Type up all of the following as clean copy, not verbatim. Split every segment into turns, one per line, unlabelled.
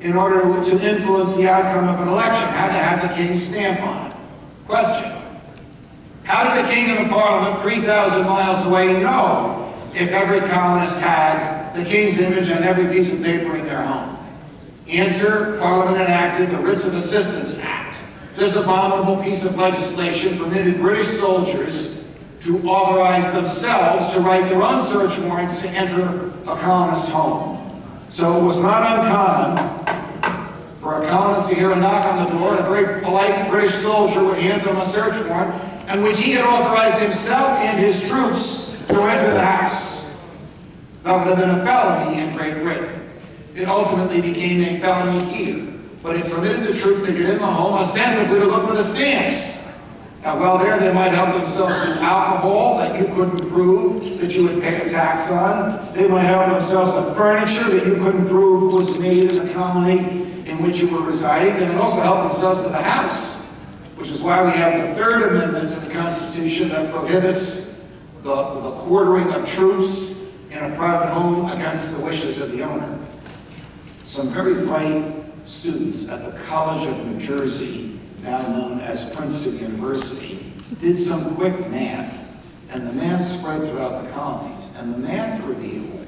in order to influence the outcome of an election, had to have the king's stamp on it. Question: how did the king and the parliament 3,000 miles away know if every colonist had the king's image on every piece of paper in their home? Answer: Parliament enacted the Writs of Assistance Act. This abominable piece of legislation permitted British soldiers to authorize themselves to write their own search warrants to enter a colonist's home. So it was not uncommon for a colonist to hear a knock on the door, and a very polite British soldier would hand them a search warrant, and which he had authorized himself and his troops to enter the house. That would have been a felony in Great Britain. It ultimately became a felony here, but it permitted the troops to get in the home ostensibly to look for the stamps. Now, while there, they might help themselves to alcohol that you couldn't prove that you would pay a tax on. They might help themselves to furniture that you couldn't prove was made in the colony in which you were residing. They would also help themselves to the house, which is why we have the Third Amendment to the Constitution that prohibits the quartering of troops in a private home against the wishes of the owner. Some very bright students at the College of New Jersey, now known as Princeton University, did some quick math, and the math spread throughout the colonies, and the math revealed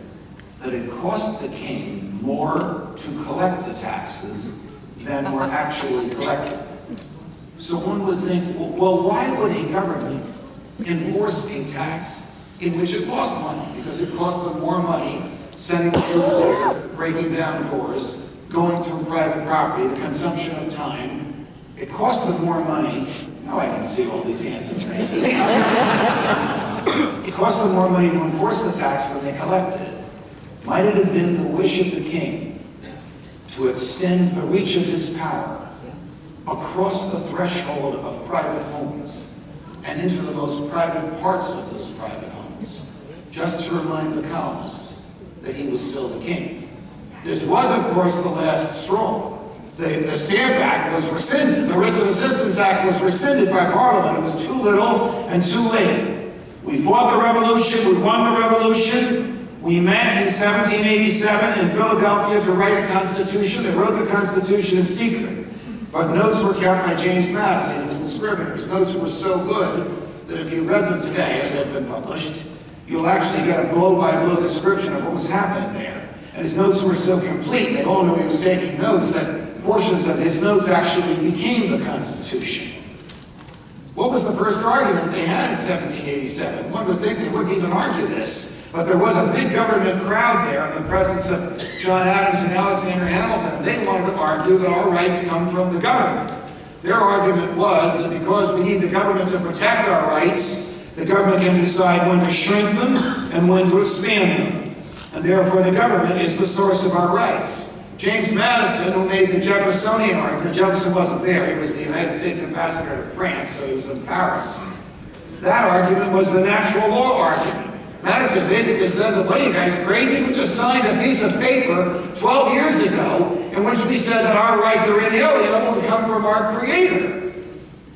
that it cost the king more to collect the taxes than were actually collected. So one would think, well, why would a government enforce a tax in which it lost money? Because it cost them more money sending the troops here, breaking down doors, going through private property, the consumption of time. It cost them more money. Now I can see all these handsome faces. It cost them more money to enforce the tax than they collected it. Might it have been the wish of the king to extend the reach of his power across the threshold of private homes and into the most private parts of those private homes, just to remind the colonists that he was still the king? This was, of course, the last straw. The Stamp Act was rescinded. The Writs of Assistance Act was rescinded by Parliament. It was too little and too late. We fought the revolution. We won the revolution. We met in 1787 in Philadelphia to write a constitution. They wrote the Constitution in secret. But notes were kept by James Madison. He was the scrivener's. Notes were so good that if you read them today, as they've been published, you'll actually get a blow-by-blow description of what was happening there. And his notes were so complete, they all knew he was taking notes, that portions of his notes actually became the Constitution. What was the first argument they had in 1787? One would think they wouldn't even argue this, but there was a big government crowd there in the presence of John Adams and Alexander Hamilton, and they wanted to argue that our rights come from the government. Their argument was that because we need the government to protect our rights, the government can decide when to shrink them and when to expand them. And therefore the government is the source of our rights. James Madison, who made the Jeffersonian argument, Jefferson wasn't there, he was the United States ambassador to France, so he was in Paris. That argument was the natural law argument. Madison basically said, what are you guys crazy? We just signed a piece of paper 12 years ago in which we said that our rights are inalienable and come from our Creator.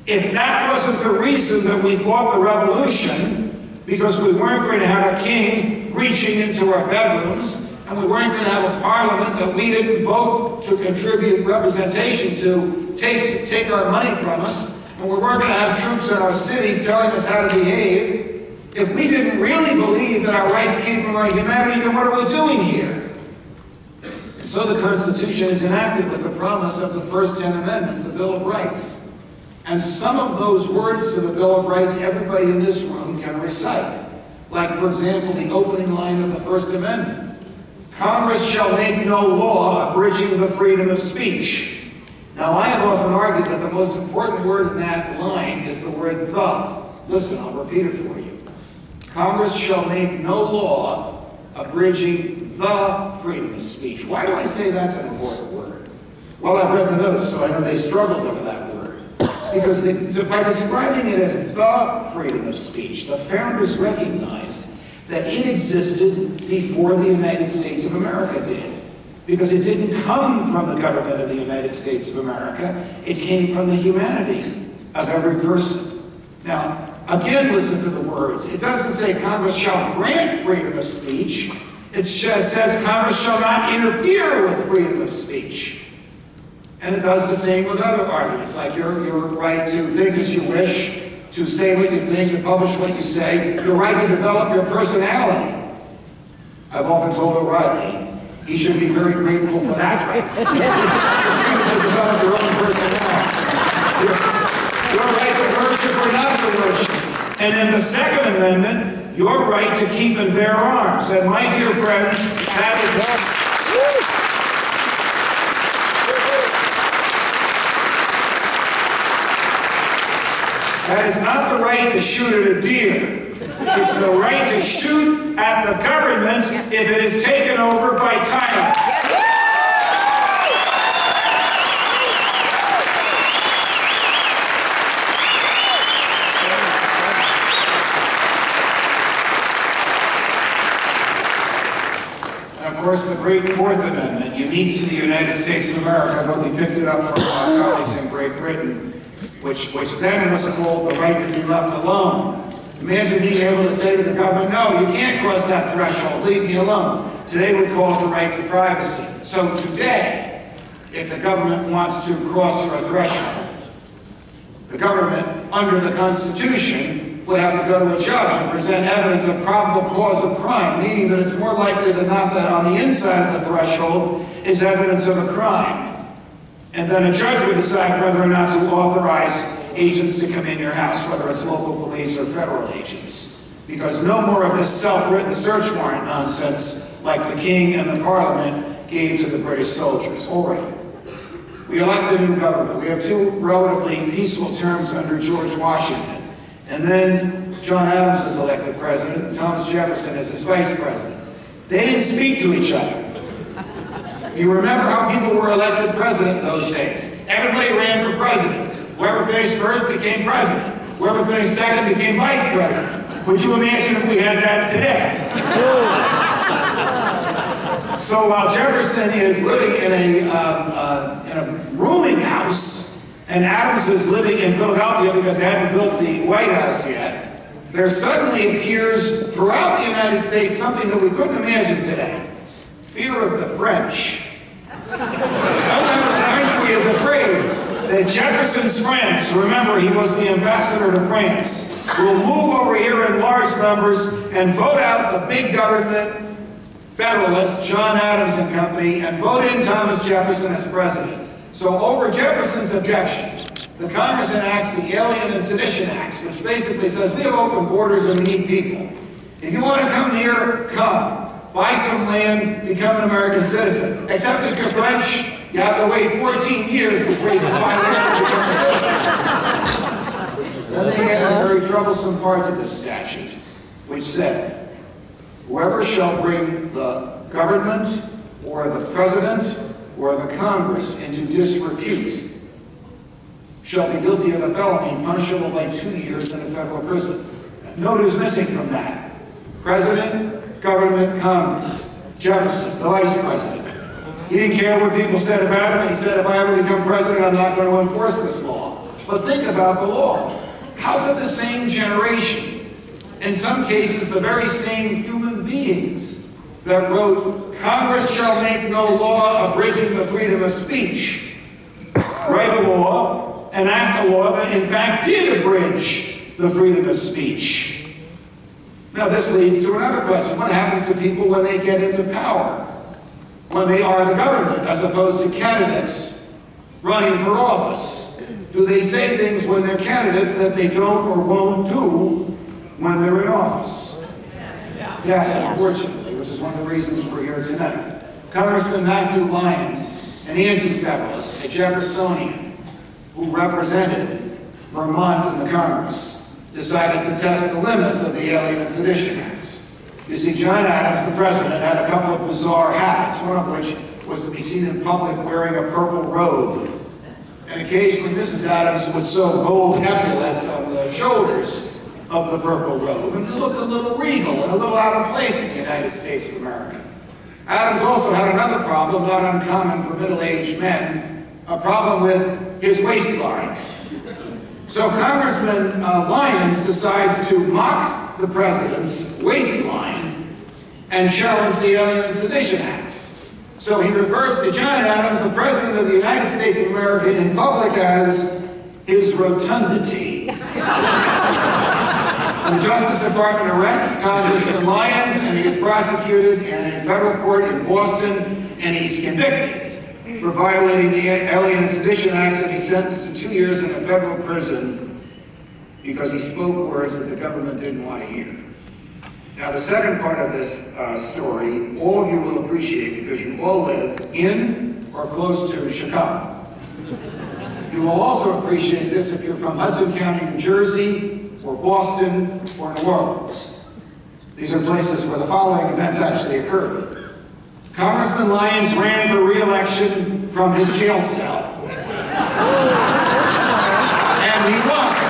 If that wasn't the reason that we fought the revolution, because we weren't going to have a king reaching into our bedrooms, and we weren't going to have a parliament that we didn't vote to contribute representation to take our money from us, and we weren't going to have troops in our cities telling us how to behave, if we didn't really believe that our rights came from our humanity, then what are we doing here? And so the Constitution is enacted with the promise of the first 10 amendments, the Bill of Rights. And some of those words to the Bill of Rights everybody in this room can recite. Like, for example, the opening line of the First Amendment. Congress shall make no law abridging the freedom of speech. Now, I have often argued that the most important word in that line is the word the. Listen, I'll repeat it for you. Congress shall make no law abridging the freedom of speech. Why do I say that's an important word? Well, I've read the notes, so I know they struggled over that word. Because by describing it as the freedom of speech, the founders recognized that it existed before the United States of America did. Because it didn't come from the government of the United States of America, it came from the humanity of every person. Now, again, listen to the words. It doesn't say Congress shall grant freedom of speech. It says Congress shall not interfere with freedom of speech. And it does the same with other arguments, like your right to think as you wish, to say what you think, to publish what you say, your right to develop your personality. I've often told O'Reilly, he should be very grateful for that right. To develop your own personality. Your right to worship or not to worship. And in the Second Amendment, your right to keep and bear arms. And my dear friends, that is not the right to shoot at a deer. It's the right to shoot at the government if it is taken over by tyrants. And of course, the great Fourth Amendment, unique to the United States of America, but we picked it up from our colleagues in Great Britain, which then was called the right to be left alone. Imagine being able to say to the government, no, you can't cross that threshold, leave me alone. Today we call it the right to privacy. So today, if the government wants to cross your threshold, the government, under the Constitution, would have to go to a judge and present evidence of probable cause of crime, meaning that it's more likely than not that on the inside of the threshold is evidence of a crime. And then a judge would decide whether or not to authorize agents to come in your house, whether it's local police or federal agents. Because no more of this self-written search warrant nonsense like the King and the Parliament gave to the British soldiers. All right. We elect a new government. We have two relatively peaceful terms under George Washington. And then John Adams is elected president, and Thomas Jefferson is his vice president. They didn't speak to each other. You remember how people were elected president in those days. Everybody ran for president. Whoever finished first became president. Whoever finished second became vice president. Could you imagine if we had that today? So while Jefferson is living in a rooming house, and Adams is living in Philadelphia because they hadn't built the White House yet, there suddenly appears throughout the United States something that we couldn't imagine today. Fear of the French. Somehow the country is afraid that Jefferson's friends, remember he was the ambassador to France, will move over here in large numbers and vote out the big government Federalists, John Adams and company, and vote in Thomas Jefferson as president. So over Jefferson's objection, the Congress enacts the Alien and Sedition Acts, which basically says we have open borders and we need people. If you want to come here, come. Buy some land, become an American citizen. Except if you're French, you have to wait 14 years before you can buy land and become a citizen. Then they had a very troublesome part of this statute, which said, whoever shall bring the government or the president or the Congress into disrepute shall be guilty of a felony punishable by 2 years in a federal prison. Note who's missing from that. President, government, Congress. Jefferson, the vice president. He didn't care what people said about him. He said, if I ever become president, I'm not going to enforce this law. But think about the law. How could the same generation, in some cases the very same human beings, that wrote, Congress shall make no law abridging the freedom of speech, write a law, enact a law that in fact did abridge the freedom of speech? Now this leads to another question. What happens to people when they get into power? When they are the government, as opposed to candidates running for office? Do they say things when they're candidates that they don't or won't do when they're in office? Yes, unfortunately, which is one of the reasons we're here tonight. Congressman Matthew Lyons, an anti-federalist, a Jeffersonian, who represented Vermont in the Congress, decided to test the limits of the Alien and Sedition Acts. You see, John Adams, the president, had a couple of bizarre habits, one of which was to be seen in public wearing a purple robe. And occasionally Mrs. Adams would sew gold epaulets on the shoulders of the purple robe, and it looked a little regal and a little out of place in the United States of America. Adams also had another problem, not uncommon for middle-aged men, a problem with his waistline. So Congressman Lyons decides to mock the president's waistline and challenge the Alien and Sedition Acts. So he refers to John Adams, the President of the United States of America, in public as his rotundity. The Justice Department arrests Congressman Lyons, and he is prosecuted in a federal court in Boston, and he's convicted for violating the Alien and Sedition Acts, and he's sentenced to 2 years in a federal prison because he spoke words that the government didn't want to hear. Now, the second part of this story, all of you will appreciate because you all live in or close to Chicago. You will also appreciate this if you're from Hudson County, New Jersey, or Boston, or New Orleans. These are places where the following events actually occurred. Congressman Lyons ran for re-election from his jail cell. And he won. So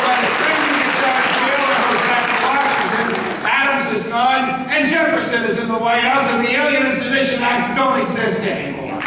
by the time he gets out of jail and goes back to Washington, Adams is gone, and Jefferson is in the White House, and the Alien and Sedition Acts don't exist anymore.